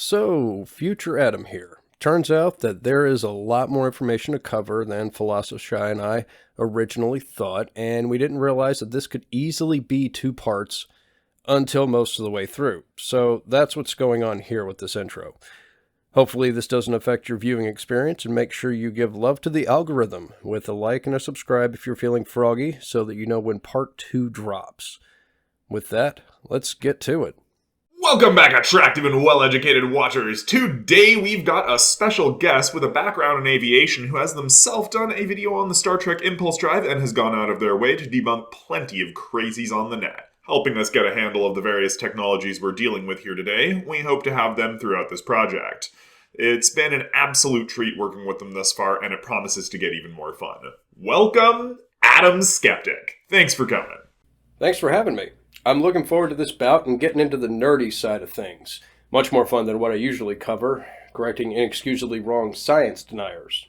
So, future Adam here. Turns out that there is a lot more information to cover than PhilosoShy and I originally thought, and we didn't realize that this could easily be two parts until most of the way through. So that's what's going on here with this intro. Hopefully this doesn't affect your viewing experience, and make sure you give love to the algorithm with a like and a subscribe if you're feeling froggy so that you know when part 2 drops. With that, let's get to it. Welcome back, attractive and well-educated watchers. Today we've got a special guest with a background in aviation who has themselves done a video on the Star Trek Impulse Drive and has gone out of their way to debunk plenty of crazies on the net. Helping us get a handle of the various technologies we're dealing with here today, we hope to have them throughout this project. It's been an absolute treat working with them thus far, and it promises to get even more fun. Welcome, AtomSkeptic. Thanks for coming. Thanks for having me. I'm looking forward to this bout and getting into the nerdy side of things. Much more fun than what I usually cover, correcting inexcusably wrong science deniers.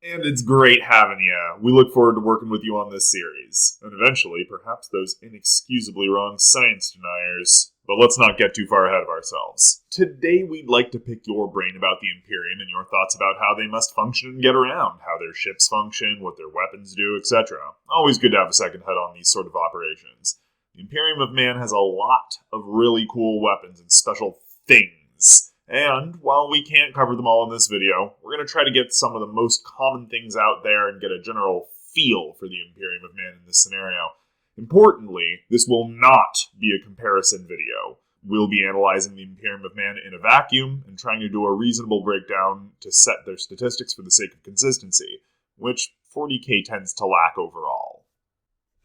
And it's great having you. We look forward to working with you on this series. And eventually, perhaps those inexcusably wrong science deniers. But let's not get too far ahead of ourselves. Today, we'd like to pick your brain about the Imperium and your thoughts about how they must function and get around, how their ships function, what their weapons do, etc. Always good to have a second head on these sort of operations. The Imperium of Man has a lot of really cool weapons and special things. And while we can't cover them all in this video, we're going to try to get some of the most common things out there and get a general feel for the Imperium of Man in this scenario. Importantly, this will not be a comparison video. We'll be analyzing the Imperium of Man in a vacuum and trying to do a reasonable breakdown to set their statistics for the sake of consistency, which 40k tends to lack overall.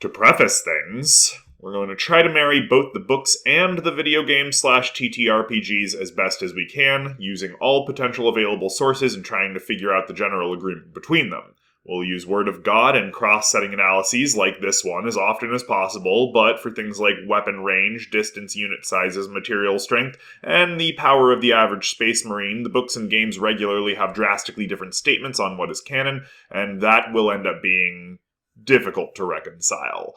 To preface things, we're going to try to marry both the books and the video game/TTRPGs as best as we can, using all potential available sources and trying to figure out the general agreement between them. We'll use Word of God and cross-setting analyses like this one as often as possible, but for things like weapon range, distance unit sizes, material strength, and the power of the average Space Marine, the books and games regularly have drastically different statements on what is canon, and that will end up being difficult to reconcile.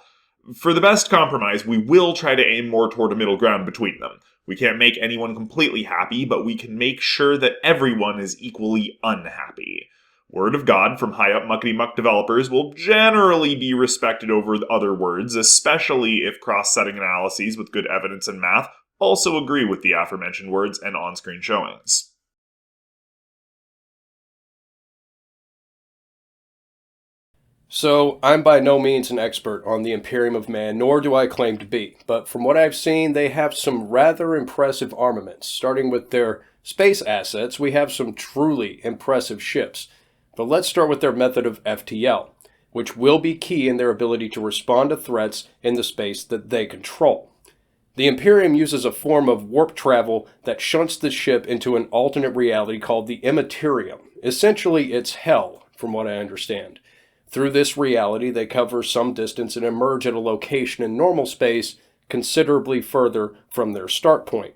For the best compromise, we will try to aim more toward a middle ground between them. We can't make anyone completely happy, but we can make sure that everyone is equally unhappy. Word of God from high-up muckety-muck developers will generally be respected over other words, especially if cross-setting analyses with good evidence and math also agree with the aforementioned words and on-screen showings. So, I'm by no means an expert on the Imperium of Man, nor do I claim to be, but from what I've seen, they have some rather impressive armaments. Starting with their space assets, we have some truly impressive ships. But let's start with their method of FTL, which will be key in their ability to respond to threats in the space that they control. The Imperium uses a form of warp travel that shunts the ship into an alternate reality called the Militarum. Essentially, it's hell, from what I understand. Through this reality, they cover some distance and emerge at a location in normal space considerably further from their start point.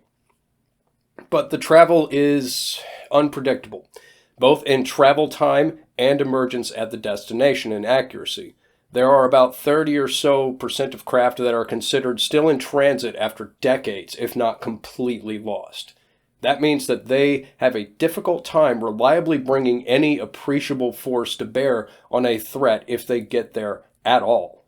But the travel is unpredictable, both in travel time and emergence at the destination in accuracy. There are about 30 or so % of craft that are considered still in transit after decades, if not completely lost. That means that they have a difficult time reliably bringing any appreciable force to bear on a threat if they get there at all.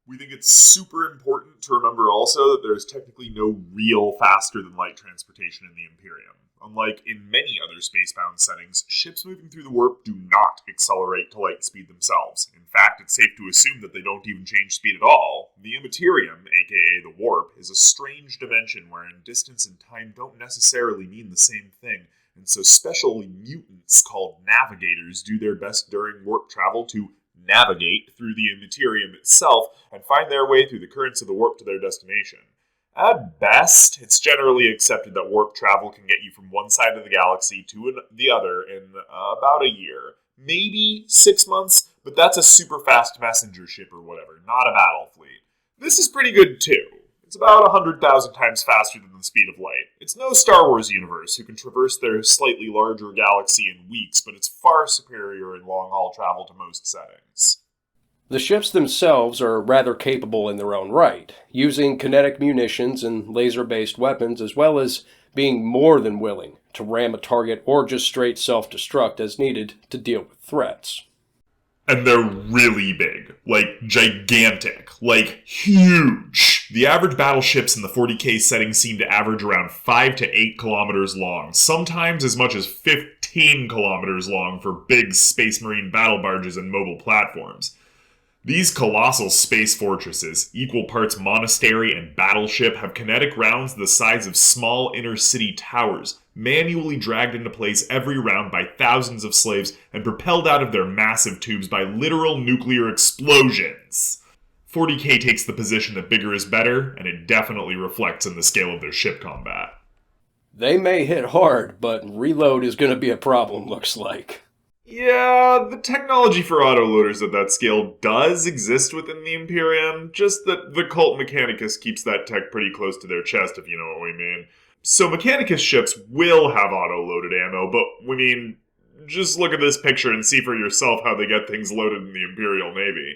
We think it's super important to remember also that there's technically no real faster-than-light transportation in the Imperium. Unlike in many other spacebound settings, ships moving through the warp do not accelerate to light speed themselves. In fact, it's safe to assume that they don't even change speed at all. The Imperium, aka the warp, is a strange dimension wherein distance and time don't necessarily mean the same thing, and so special mutants called navigators do their best during warp travel to navigate through the Imperium itself and find their way through the currents of the warp to their destination. At best, it's generally accepted that warp travel can get you from one side of the galaxy to the other in about a year. Maybe 6 months, but that's a super fast messenger ship or whatever, not a battle fleet. This is pretty good too. It's about 100,000 times faster than the speed of light. It's no Star Wars universe who can traverse their slightly larger galaxy in weeks, but it's far superior in long-haul travel to most settings. The ships themselves are rather capable in their own right, using kinetic munitions and laser-based weapons, as well as being more than willing to ram a target or just straight self-destruct as needed to deal with threats. And they're really big. Like, gigantic. Like, huge. The average battleships in the 40k setting seem to average around 5 to 8 kilometers long, sometimes as much as 15 kilometers long for big Space Marine battle barges and mobile platforms. These colossal space fortresses, equal parts monastery and battleship, have kinetic rounds the size of small inner-city towers, manually dragged into place every round by thousands of slaves and propelled out of their massive tubes by literal nuclear explosions. 40k takes the position that bigger is better, and it definitely reflects in the scale of their ship combat. They may hit hard, but reload is going to be a problem, looks like. Yeah, the technology for autoloaders at that scale does exist within the Imperium, just that the Cult Mechanicus keeps that tech pretty close to their chest, if you know what we mean. So Mechanicus ships will have auto-loaded ammo, but, just look at this picture and see for yourself how they get things loaded in the Imperial Navy.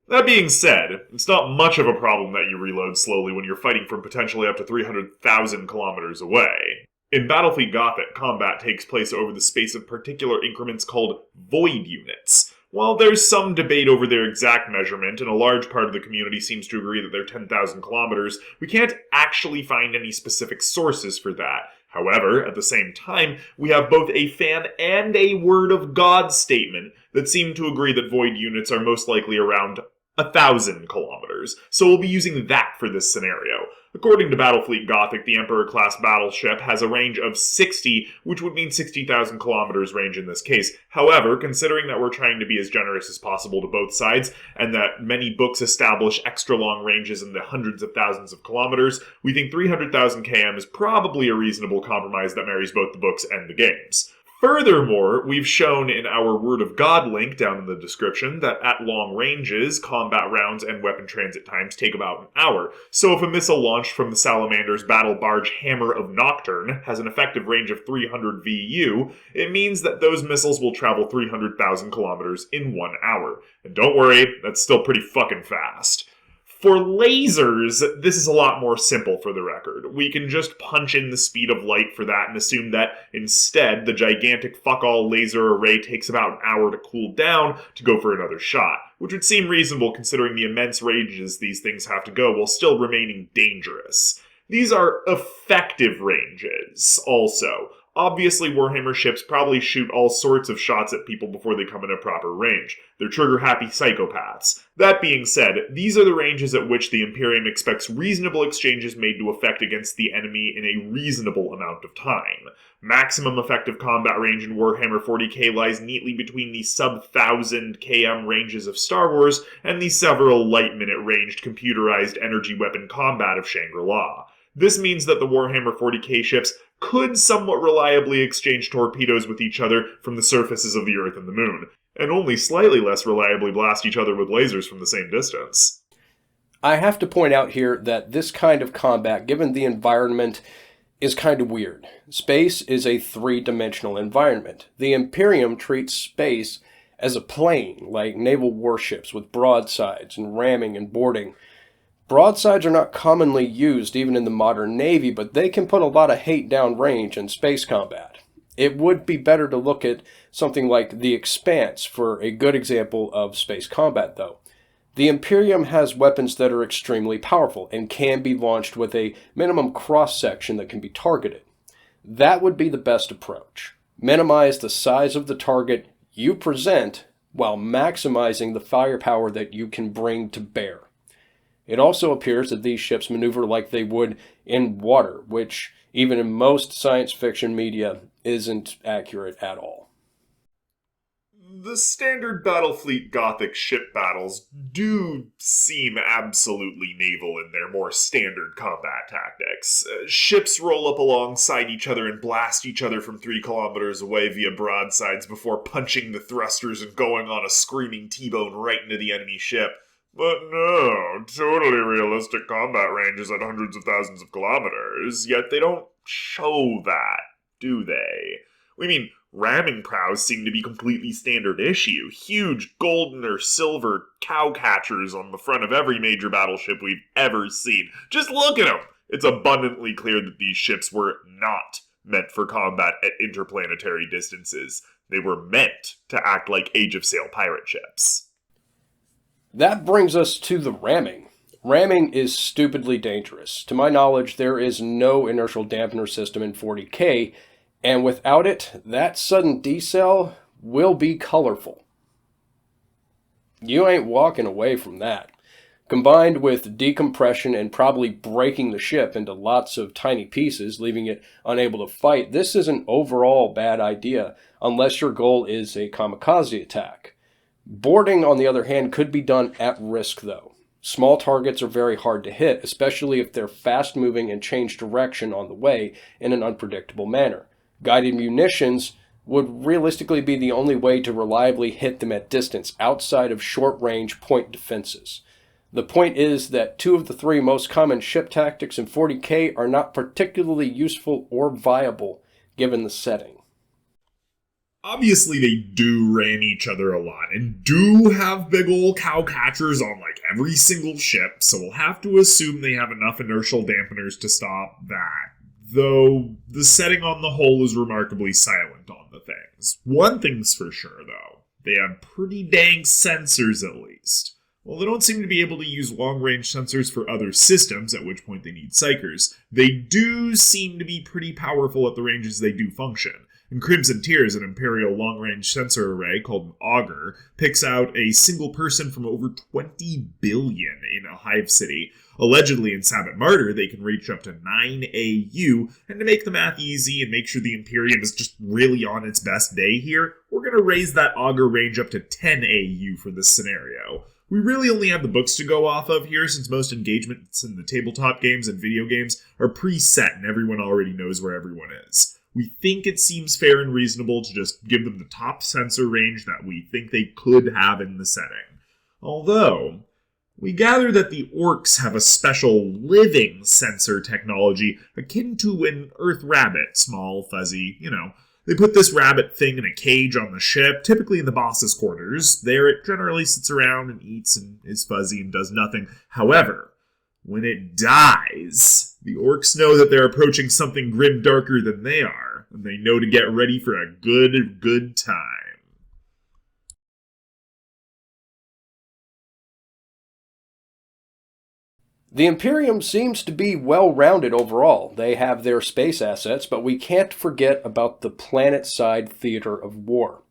That being said, it's not much of a problem that you reload slowly when you're fighting from potentially up to 300,000 kilometers away. In Battlefleet Gothic, combat takes place over the space of particular increments called void units. While there's some debate over their exact measurement, and a large part of the community seems to agree that they're 10,000 kilometers, we can't actually find any specific sources for that. However, at the same time, we have both a fan and a Word of God statement that seem to agree that void units are most likely around 1,000 kilometers, so we'll be using that for this scenario. According to Battlefleet Gothic, the Emperor-class battleship has a range of 60, which would mean 60,000 kilometers range in this case. However, considering that we're trying to be as generous as possible to both sides, and that many books establish extra long ranges in the hundreds of thousands of kilometers, we think 300,000 km is probably a reasonable compromise that marries both the books and the games. Furthermore, we've shown in our Word of God link down in the description that at long ranges, combat rounds and weapon transit times take about an hour. So if a missile launched from the Salamander's battle barge Hammer of Nocturne has an effective range of 300 VU, it means that those missiles will travel 300,000 kilometers in 1 hour. And don't worry, that's still pretty fucking fast. For lasers, this is a lot more simple for the record. We can just punch in the speed of light for that and assume that instead the gigantic fuck-all laser array takes about an hour to cool down to go for another shot, which would seem reasonable considering the immense ranges these things have to go while still remaining dangerous. These are effective ranges, also. Obviously, Warhammer ships probably shoot all sorts of shots at people before they come in a proper range. They're trigger-happy psychopaths. That being said, these are the ranges at which the Imperium expects reasonable exchanges made to effect against the enemy in a reasonable amount of time. Maximum effective combat range in Warhammer 40k lies neatly between the sub-1000 km ranges of Star Wars and the several light-minute ranged computerized energy weapon combat of Shangri-La. This means that the Warhammer 40k ships could somewhat reliably exchange torpedoes with each other from the surfaces of the Earth and the Moon, and only slightly less reliably blast each other with lasers from the same distance. I have to point out here that this kind of combat, given the environment, is kind of weird. Space is a three-dimensional environment. The Imperium treats space as a plane, like naval warships with broadsides and ramming and boarding. Broadsides are not commonly used even in the modern Navy, but they can put a lot of hate down range in space combat. It would be better to look at something like The Expanse for a good example of space combat, though. The Imperium has weapons that are extremely powerful and can be launched with a minimum cross-section that can be targeted. That would be the best approach. Minimize the size of the target you present while maximizing the firepower that you can bring to bear. It also appears that these ships maneuver like they would in water, which, even in most science fiction media, isn't accurate at all. The standard Battlefleet Gothic ship battles do seem absolutely naval in their more standard combat tactics. Ships roll up alongside each other and blast each other from 3 kilometers away via broadsides before punching the thrusters and going on a screaming T-bone right into the enemy ship. But no, totally realistic combat ranges at hundreds of thousands of kilometers, yet they don't show that, do they? Ramming prows seem to be completely standard issue. Huge golden or silver cowcatchers on the front of every major battleship we've ever seen. Just look at them! It's abundantly clear that these ships were not meant for combat at interplanetary distances. They were meant to act like Age of Sail pirate ships. That brings us to the ramming. Ramming is stupidly dangerous. To my knowledge, there is no inertial dampener system in 40k, and without it, that sudden decel will be colorful. You ain't walking away from that. Combined with decompression and probably breaking the ship into lots of tiny pieces, leaving it unable to fight, this is an overall bad idea unless your goal is a kamikaze attack. Boarding, on the other hand, could be done at risk, though. Small targets are very hard to hit, especially if they're fast-moving and change direction on the way in an unpredictable manner. Guided munitions would realistically be the only way to reliably hit them at distance outside of short-range point defenses. The point is that 2 of the 3 most common ship tactics in 40k are not particularly useful or viable given the setting. Obviously, they do ram each other a lot, and do have big ol' cow catchers on like every single ship, so we'll have to assume they have enough inertial dampeners to stop that. Though, the setting on the whole is remarkably silent on the things. One thing's for sure, though. They have pretty dang sensors, at least. While they don't seem to be able to use long-range sensors for other systems, at which point they need psychers, they do seem to be pretty powerful at the ranges they do function. And Crimson Tears, an Imperial long-range sensor array called an Auger, picks out a single person from over 20 billion in a hive city. Allegedly in Sabbath Martyr, they can reach up to 9 AU, and to make the math easy and make sure the Imperium is just really on its best day here, we're going to raise that Auger range up to 10 AU for this scenario. We really only have the books to go off of here, since most engagements in the tabletop games and video games are preset and everyone already knows where everyone is. We think it seems fair and reasonable to just give them the top sensor range that we think they could have in the setting. Although, we gather that the orcs have a special living sensor technology akin to an Earth rabbit, small, fuzzy, They put this rabbit thing in a cage on the ship, typically in the boss's quarters. There it generally sits around and eats and is fuzzy and does nothing. However, when it dies, the orcs know that they're approaching something grim darker than they are, and they know to get ready for a good time. The Imperium seems to be well-rounded overall. They have their space assets, but we can't forget about the planet-side theater of war.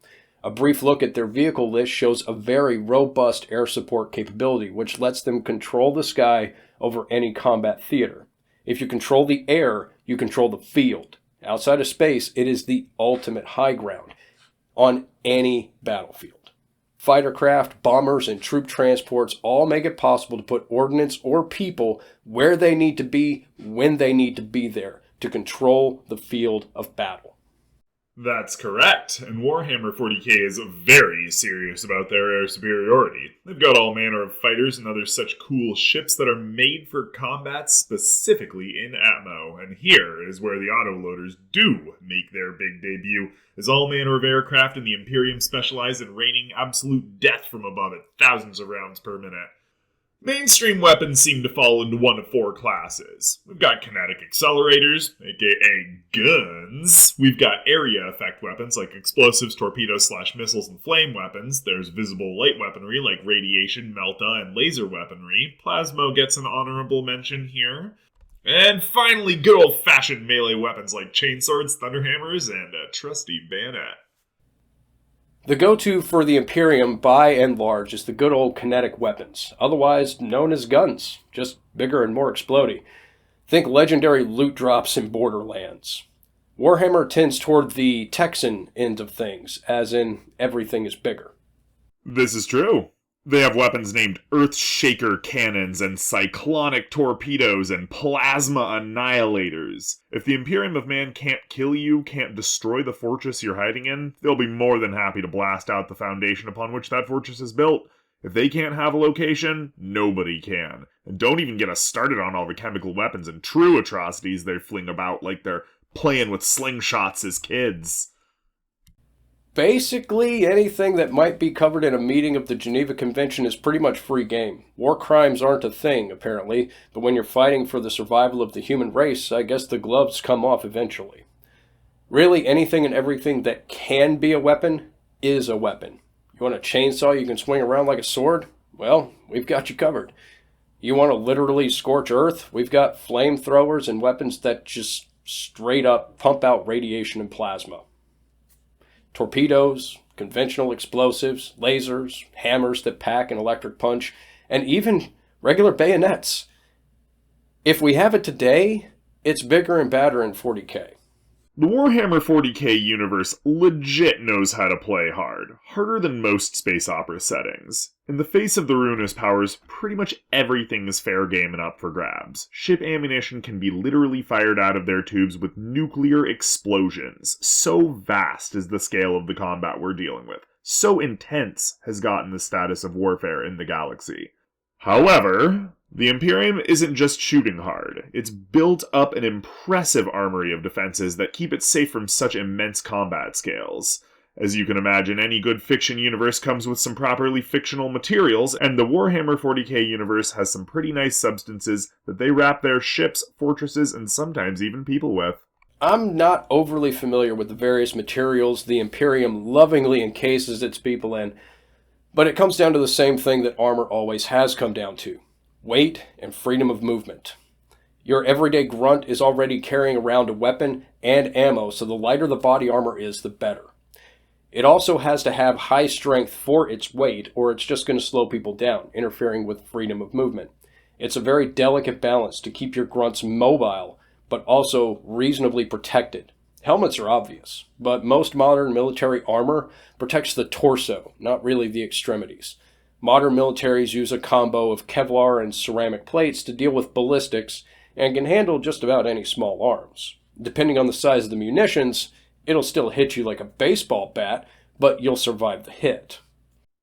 A brief look at their vehicle list shows a very robust air support capability, which lets them control the sky over any combat theater. If you control the air, you control the field. Outside of space, it is the ultimate high ground on any battlefield. Fighter craft, bombers, and troop transports all make it possible to put ordnance or people where they need to be, when they need to be there, to control the field of battle. That's correct, and Warhammer 40k is very serious about their air superiority. They've got all manner of fighters and other such cool ships that are made for combat specifically in Atmo, and here is where the autoloaders do make their big debut, as all manner of aircraft in the Imperium specialize in raining absolute death from above at thousands of rounds per minute. Mainstream weapons seem to fall into one of 4 classes. We've got kinetic accelerators, aka guns. We've got area effect weapons like explosives, torpedoes, missiles, and flame weapons. There's visible light weaponry like radiation, melta, and laser weaponry. Plasmo gets an honorable mention here. And finally, good old-fashioned melee weapons like chainswords, thunderhammers, and a trusty bayonet. The go-to for the Imperium, by and large, is the good old kinetic weapons, otherwise known as guns, just bigger and more explodey. Think legendary loot drops in Borderlands. Warhammer tends toward the Texan end of things, as in everything is bigger. This is true. They have weapons named Earthshaker cannons and cyclonic torpedoes and plasma annihilators. If the Imperium of Man can't kill you, can't destroy the fortress you're hiding in, they'll be more than happy to blast out the foundation upon which that fortress is built. If they can't have a location, nobody can. And don't even get us started on all the chemical weapons and true atrocities they fling about like they're playing with slingshots as kids. Basically, anything that might be covered in a meeting of the Geneva Convention is pretty much free game. War crimes aren't a thing, apparently, but when you're fighting for the survival of the human race, I guess the gloves come off eventually. Really, anything and everything that can be a weapon is a weapon. You want a chainsaw you can swing around like a sword? Well, we've got you covered. You want to literally scorch earth? We've got flamethrowers and weapons that just straight up pump out radiation and plasma. Torpedoes, conventional explosives, lasers, hammers that pack an electric punch, and even regular bayonets. If we have it today, it's bigger and badder in 40k. The Warhammer 40k universe legit knows how to play hard, harder than most space opera settings. In the face of the ruinous powers, pretty much everything is fair game and up for grabs. Ship ammunition can be literally fired out of their tubes with nuclear explosions. So vast is the scale of the combat we're dealing with. So intense has gotten the status of warfare in the galaxy. However, the Imperium isn't just shooting hard. It's built up an impressive armory of defenses that keep it safe from such immense combat scales. As you can imagine, any good fiction universe comes with some properly fictional materials, and the Warhammer 40k universe has some pretty nice substances that they wrap their ships, fortresses, and sometimes even people with. I'm not overly familiar with the various materials the Imperium lovingly encases its people in, but it comes down to the same thing that armor always has come down to: weight and freedom of movement. Your everyday grunt is already carrying around a weapon and ammo, so the lighter the body armor is, the better. It also has to have high strength for its weight, or it's just going to slow people down, interfering with freedom of movement. It's a very delicate balance to keep your grunts mobile, but also reasonably protected. Helmets are obvious, but most modern military armor protects the torso, not really the extremities. Modern militaries use a combo of Kevlar and ceramic plates to deal with ballistics and can handle just about any small arms. Depending on the size of the munitions, it'll still hit you like a baseball bat, but you'll survive the hit.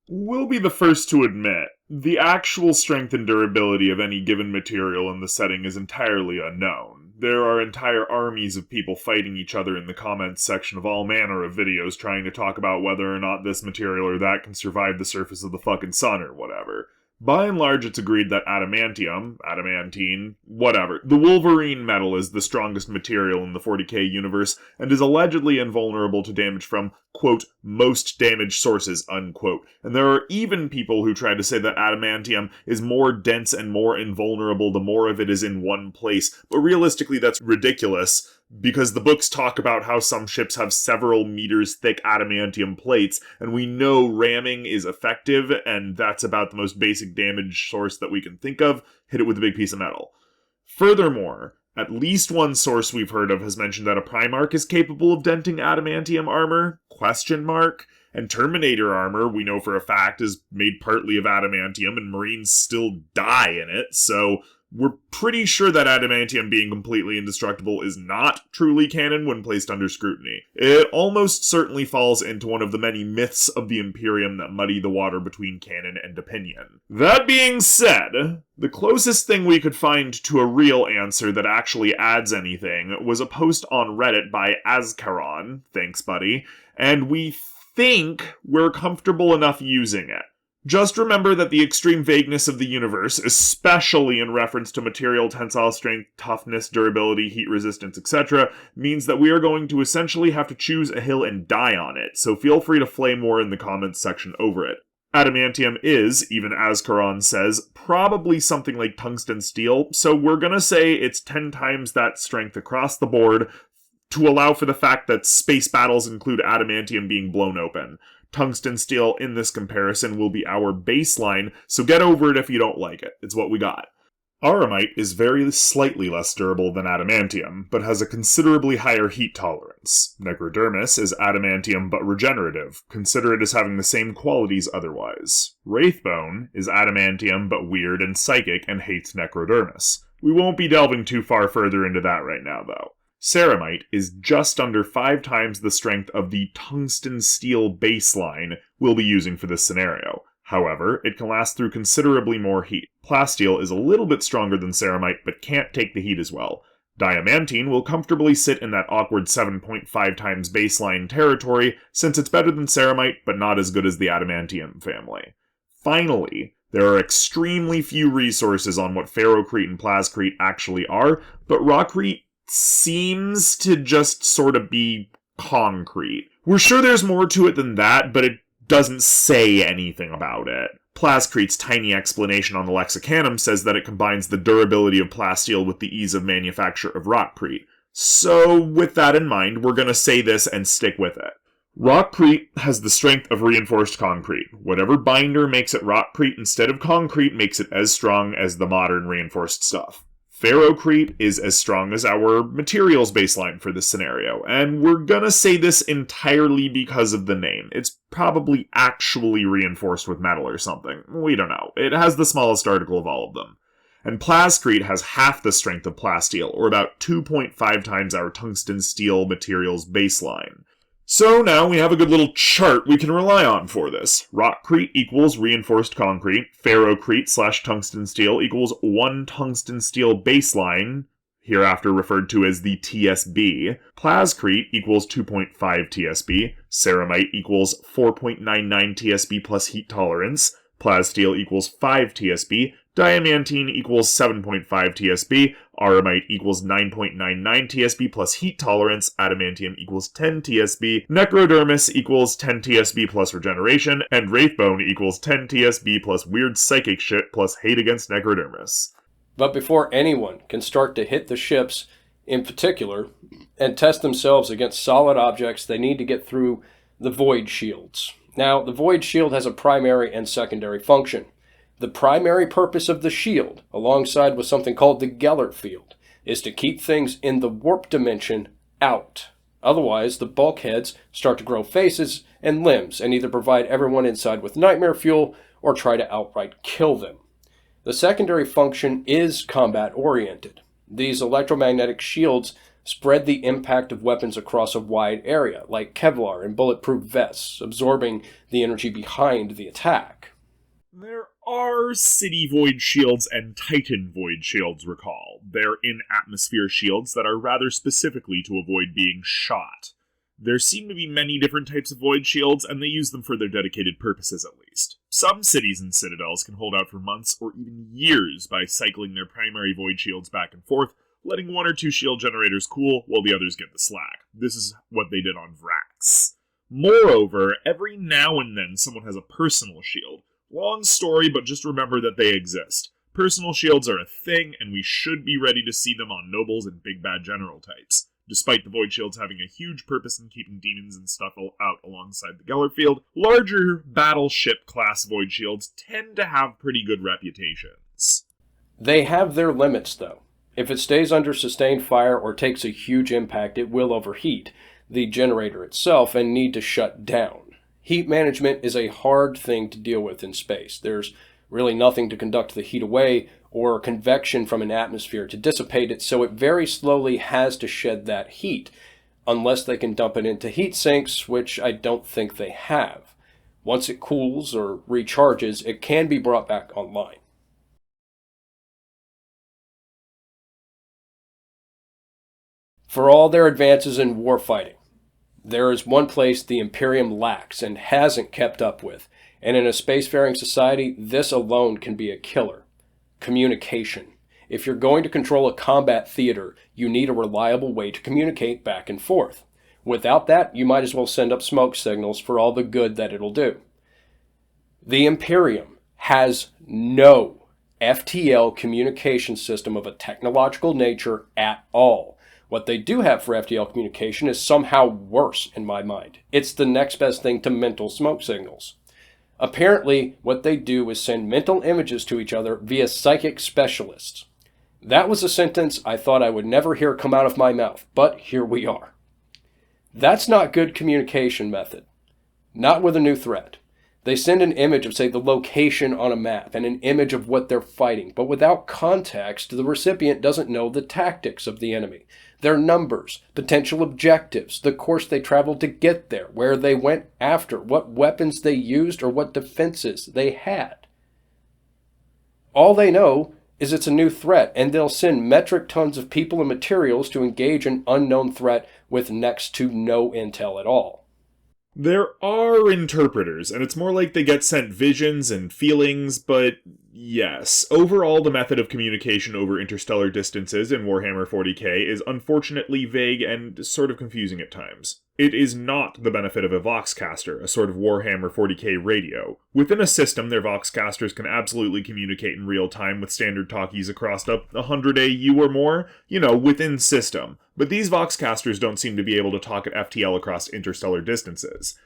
We'll be the first to admit, the actual strength and durability of any given material in the setting is entirely unknown. There are entire armies of people fighting each other in the comments section of all manner of videos trying to talk about whether or not this material or that can survive the surface of the fucking sun or whatever. By and large, it's agreed that adamantine, whatever, the Wolverine metal is the strongest material in the 40k universe and is allegedly invulnerable to damage from, quote, most damaged sources, unquote. And there are even people who try to say that adamantium is more dense and more invulnerable the more of it is in one place, but realistically that's ridiculous, because the books talk about how some ships have several meters thick adamantium plates, and we know ramming is effective, and that's about the most basic damage source that we can think of: hit it with a big piece of metal. Furthermore, at least one source we've heard of has mentioned that a Primarch is capable of denting adamantium armor, ? And Terminator armor, we know for a fact, is made partly of adamantium, and Marines still die in it, so we're pretty sure that adamantium being completely indestructible is not truly canon when placed under scrutiny. It almost certainly falls into one of the many myths of the Imperium that muddy the water between canon and opinion. That being said, the closest thing we could find to a real answer that actually adds anything was a post on Reddit by Azkarron, thanks buddy, and we think we're comfortable enough using it. Just remember that the extreme vagueness of the universe, especially in reference to material, tensile strength, toughness, durability, heat resistance, etc., means that we are going to essentially have to choose a hill and die on it, so feel free to flame war in the comments section over it. Adamantium is, even Azkarron says, probably something like tungsten steel, so we're gonna say it's 10 times that strength across the board to allow for the fact that space battles include adamantium being blown open. Tungsten steel in this comparison will be our baseline, so get over it if you don't like it. It's what we got. Auramite is very slightly less durable than adamantium, but has a considerably higher heat tolerance. Necrodermis is adamantium but regenerative. Consider it as having the same qualities otherwise. Wraithbone is adamantium but weird and psychic and hates necrodermis. We won't be delving too far further into that right now, though. Ceramite is just under 5 times the strength of the tungsten steel baseline we'll be using for this scenario. However, it can last through considerably more heat. Plasteel is a little bit stronger than ceramite, but can't take the heat as well. Diamantine will comfortably sit in that awkward 7.5 times baseline territory, since it's better than ceramite, but not as good as the adamantium family. Finally, there are extremely few resources on what ferrocrete and plascrete actually are, but rockcrete seems to just sort of be concrete. We're sure there's more to it than that, but it doesn't say anything about it. Plascrete's tiny explanation on the Lexicanum says that it combines the durability of plasteel with the ease of manufacture of rockcrete. So, with that in mind, we're gonna say this and stick with it. Rockcrete has the strength of reinforced concrete. Whatever binder makes it rockcrete instead of concrete makes it as strong as the modern reinforced stuff. Ferrocrete is as strong as our materials baseline for this scenario, and we're gonna say this entirely because of the name. It's probably actually reinforced with metal or something. We don't know. It has the smallest article of all of them. And plascrete has half the strength of plasteel, or about 2.5 times our tungsten steel materials baseline. So now we have a good little chart we can rely on for this. Rockcrete equals reinforced concrete. Ferrocrete/tungsten steel equals 1 tungsten steel baseline, hereafter referred to as the TSB. Plascrete equals 2.5 TSB. Ceramite equals 4.99 TSB plus heat tolerance. Plasteel equals 5 TSB. Diamantine equals 7.5 TSB, aramite equals 9.99 TSB plus heat tolerance, adamantium equals 10 TSB, necrodermis equals 10 TSB plus regeneration, and wraithbone equals 10 TSB plus weird psychic shit plus hate against necrodermis. But before anyone can start to hit the ships, in particular, and test themselves against solid objects, they need to get through the void shields. Now, the void shield has a primary and secondary function. The primary purpose of the shield, alongside with something called the Gellert field, is to keep things in the warp dimension out. Otherwise, the bulkheads start to grow faces and limbs and either provide everyone inside with nightmare fuel or try to outright kill them. The secondary function is combat-oriented. These electromagnetic shields spread the impact of weapons across a wide area, like Kevlar and bulletproof vests, absorbing the energy behind the attack. There are city void shields and titan void shields, recall. They're in-atmosphere shields that are rather specifically to avoid being shot. There seem to be many different types of void shields, and they use them for their dedicated purposes at least. Some cities and citadels can hold out for months or even years by cycling their primary void shields back and forth, letting 1 or 2 shield generators cool while the others get the slack. This is what they did on Vrax. Moreover, every now and then someone has a personal shield. Long story, but just remember that they exist. Personal shields are a thing, and we should be ready to see them on nobles and big bad general types. Despite the void shields having a huge purpose in keeping demons and stuff out alongside the Gellert field, larger battleship class void shields tend to have pretty good reputations. They have their limits, though. If it stays under sustained fire or takes a huge impact, it will overheat the generator itself and need to shut down. Heat management is a hard thing to deal with in space. There's really nothing to conduct the heat away or convection from an atmosphere to dissipate it, so it very slowly has to shed that heat, unless they can dump it into heat sinks, which I don't think they have. Once it cools or recharges, it can be brought back online. For all their advances in warfighting, there is one place the Imperium lacks and hasn't kept up with, and in a spacefaring society, this alone can be a killer. Communication. If you're going to control a combat theater, you need a reliable way to communicate back and forth. Without that, you might as well send up smoke signals for all the good that it'll do. The Imperium has no FTL communication system of a technological nature at all. What they do have for FTL communication is somehow worse in my mind. It's the next best thing to mental smoke signals. Apparently, what they do is send mental images to each other via psychic specialists. That was a sentence I thought I would never hear come out of my mouth, but here we are. That's not good communication method. Not with a new threat. They send an image of, say, the location on a map and an image of what they're fighting, but without context, the recipient doesn't know the tactics of the enemy, their numbers, potential objectives, the course they traveled to get there, where they went after, what weapons they used, or what defenses they had. All they know is it's a new threat, and they'll send metric tons of people and materials to engage an unknown threat with next to no intel at all. There are interpreters, and it's more like they get sent visions and feelings, but yes, overall the method of communication over interstellar distances in Warhammer 40k is unfortunately vague and sort of confusing at times. It is not the benefit of a Voxcaster, a sort of Warhammer 40k radio. Within a system, their Voxcasters can absolutely communicate in real time with standard talkies across up 100 AU or more, within system. But these Voxcasters don't seem to be able to talk at FTL across interstellar distances.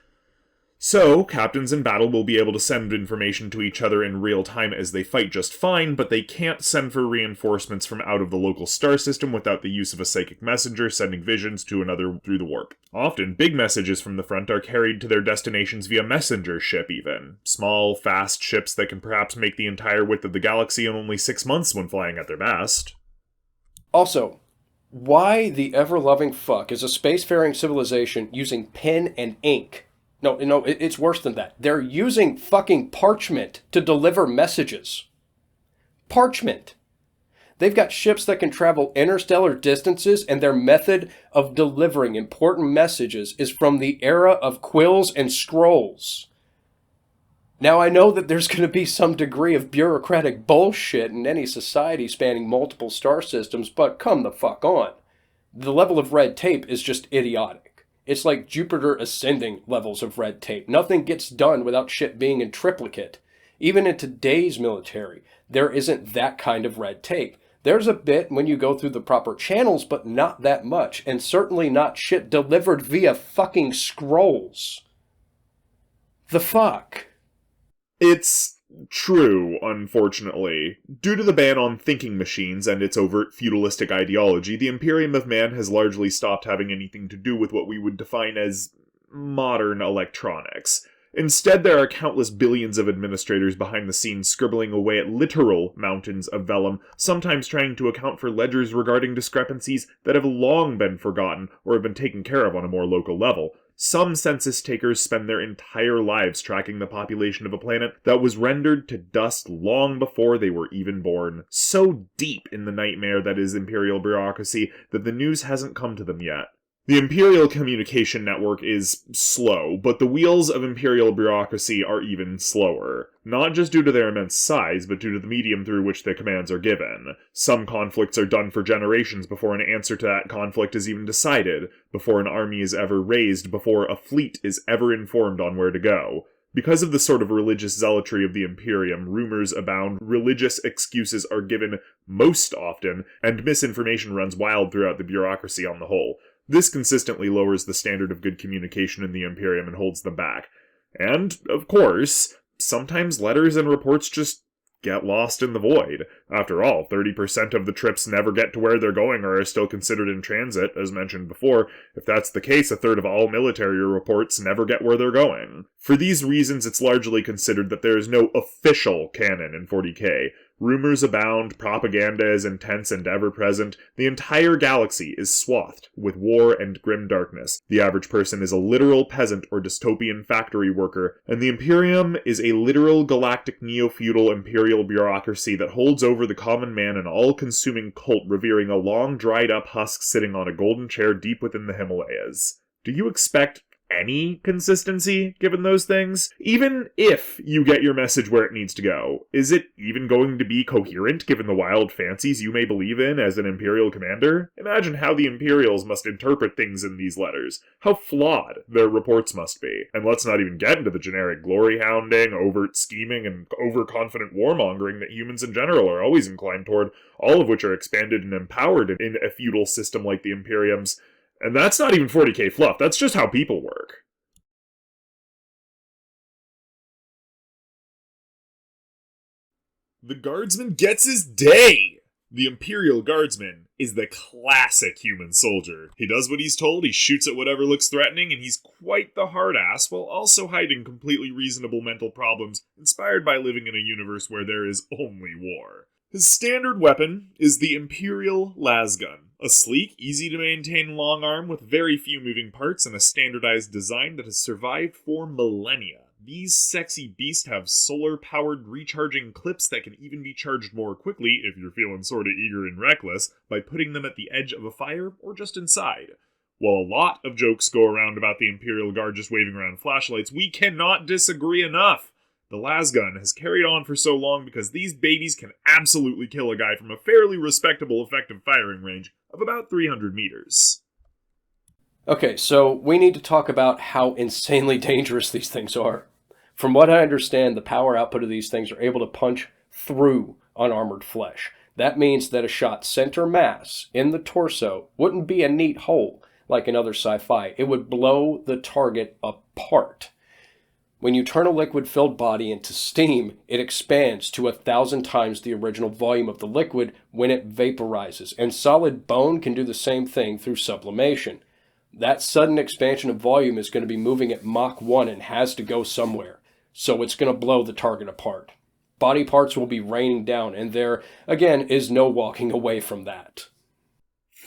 So, captains in battle will be able to send information to each other in real time as they fight just fine, but they can't send for reinforcements from out of the local star system without the use of a psychic messenger sending visions to another through the warp. Often, big messages from the front are carried to their destinations via messenger ship even. Small, fast ships that can perhaps make the entire width of the galaxy in only 6 months when flying at their best. Also, why the ever-loving fuck is a spacefaring civilization using pen and ink? No, it's worse than that. They're using fucking parchment to deliver messages. Parchment. They've got ships that can travel interstellar distances, and their method of delivering important messages is from the era of quills and scrolls. Now, I know that there's going to be some degree of bureaucratic bullshit in any society spanning multiple star systems, but come the fuck on. The level of red tape is just idiotic. It's like Jupiter ascending levels of red tape. Nothing gets done without shit being in triplicate. Even in today's military, there isn't that kind of red tape. There's a bit when you go through the proper channels, but not that much. And certainly not shit delivered via fucking scrolls. The fuck? It's true, unfortunately. Due to the ban on thinking machines and its overt feudalistic ideology, the Imperium of Man has largely stopped having anything to do with what we would define as modern electronics. Instead, there are countless billions of administrators behind the scenes scribbling away at literal mountains of vellum, sometimes trying to account for ledgers regarding discrepancies that have long been forgotten or have been taken care of on a more local level. Some census takers spend their entire lives tracking the population of a planet that was rendered to dust long before they were even born. So deep in the nightmare that is imperial bureaucracy that the news hasn't come to them yet. The Imperial communication network is slow, but the wheels of Imperial bureaucracy are even slower. Not just due to their immense size, but due to the medium through which their commands are given. Some conflicts are done for generations before an answer to that conflict is even decided, before an army is ever raised, before a fleet is ever informed on where to go. Because of the sort of religious zealotry of the Imperium, rumors abound, religious excuses are given most often, and misinformation runs wild throughout the bureaucracy on the whole. This consistently lowers the standard of good communication in the Imperium and holds them back. And, of course, sometimes letters and reports just get lost in the void. After all, 30% of the trips never get to where they're going or are still considered in transit, as mentioned before. If that's the case, a third of all military reports never get where they're going. For these reasons, it's largely considered that there is no official canon in 40k. Rumors abound, propaganda is intense and ever-present. The entire galaxy is swathed with war and grim darkness. The average person is a literal peasant or dystopian factory worker, and the Imperium is a literal galactic neo-feudal imperial bureaucracy that holds over the common man an all-consuming cult revering a long dried-up husk sitting on a golden chair deep within the Himalayas. Do you expect any consistency given those things? Even if you get your message where it needs to go, is it even going to be coherent given the wild fancies you may believe in as an Imperial commander? Imagine how the Imperials must interpret things in these letters, how flawed their reports must be. And let's not even get into the generic glory hounding, overt scheming, and overconfident warmongering that humans in general are always inclined toward, all of which are expanded and empowered in a feudal system like the Imperium's. And that's not even 40k fluff, that's just how people work. The Guardsman gets his day! The Imperial Guardsman is the classic human soldier. He does what he's told, he shoots at whatever looks threatening, and he's quite the hard-ass, while also hiding completely reasonable mental problems inspired by living in a universe where there is only war. His standard weapon is the Imperial Lasgun, a sleek, easy-to-maintain long arm with very few moving parts and a standardized design that has survived for millennia. These sexy beasts have solar-powered recharging clips that can even be charged more quickly if you're feeling sorta eager and reckless by putting them at the edge of a fire or just inside. While a lot of jokes go around about the Imperial Guard just waving around flashlights, we cannot disagree enough. The lasgun has carried on for so long because these babies can absolutely kill a guy from a fairly respectable effective firing range of about 300 meters. Okay, so we need to talk about how insanely dangerous these things are. From what I understand, the power output of these things are able to punch through unarmored flesh. That means that a shot center mass in the torso wouldn't be a neat hole like in other sci-fi. It would blow the target apart. When you turn a liquid-filled body into steam, it expands to 1,000 times the original volume of the liquid when it vaporizes, and solid bone can do the same thing through sublimation. That sudden expansion of volume is going to be moving at Mach 1 and has to go somewhere, so it's going to blow the target apart. Body parts will be raining down, and there, again, is no walking away from that.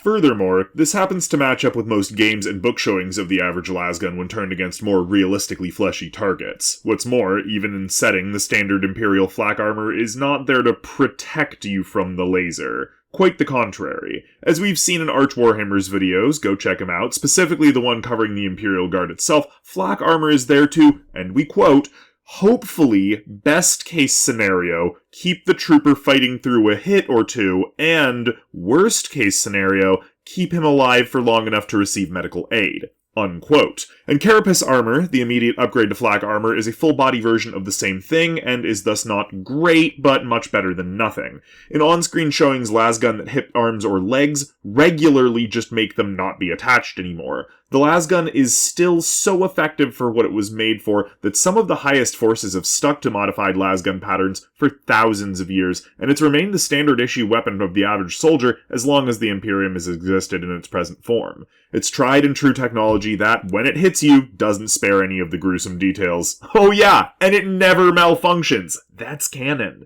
Furthermore, this happens to match up with most games and book showings of the average lasgun when turned against more realistically fleshy targets. What's more, even in setting, the standard Imperial flak armor is not there to protect you from the laser. Quite the contrary. As we've seen in Arch Warhammer's videos, go check them out, specifically the one covering the Imperial Guard itself, flak armor is there to, and we quote, hopefully, best case scenario, keep the trooper fighting through a hit or two, and, worst case scenario, keep him alive for long enough to receive medical aid. Unquote. And Carapace armor, the immediate upgrade to flak armor, is a full-body version of the same thing, and is thus not great, but much better than nothing. In on-screen showings, lasgun that hit arms or legs regularly just make them not be attached anymore. The lasgun is still so effective for what it was made for that some of the highest forces have stuck to modified lasgun patterns for thousands of years, and it's remained the standard issue weapon of the average soldier as long as the Imperium has existed in its present form. It's tried and true technology that, when it hits you, doesn't spare any of the gruesome details. Oh yeah, and it never malfunctions. That's canon.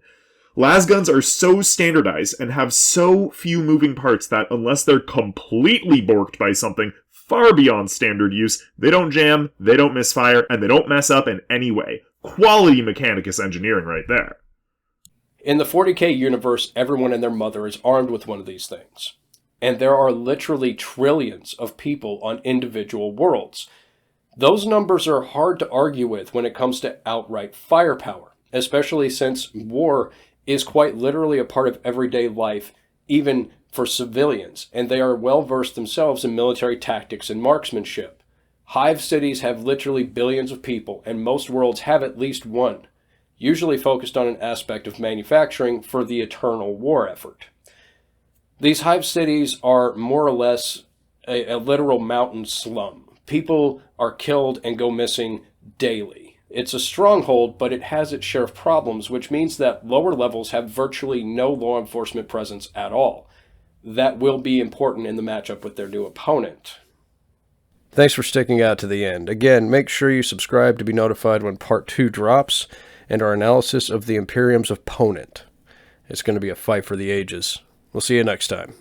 Lasguns are so standardized and have so few moving parts that, unless they're completely borked by something far beyond standard use, they don't jam, they don't misfire, and they don't mess up in any way. Quality Mechanicus engineering right there. In the 40k universe, everyone and their mother is armed with one of these things. And there are literally trillions of people on individual worlds. Those numbers are hard to argue with when it comes to outright firepower, especially since war is quite literally a part of everyday life, even for civilians, and they are well versed themselves in military tactics and marksmanship. Hive cities have literally billions of people, and most worlds have at least one, usually focused on an aspect of manufacturing for the eternal war effort. These hive cities are more or less a literal mountain slum. People are killed and go missing daily. It's a stronghold, but it has its share of problems, which means that lower levels have virtually no law enforcement presence at all. That will be important in the matchup with their new opponent. Thanks for sticking out to the end. Again, make sure you subscribe to be notified when Part 2 drops, and our analysis of the Imperium's opponent. It's going to be a fight for the ages. We'll see you next time.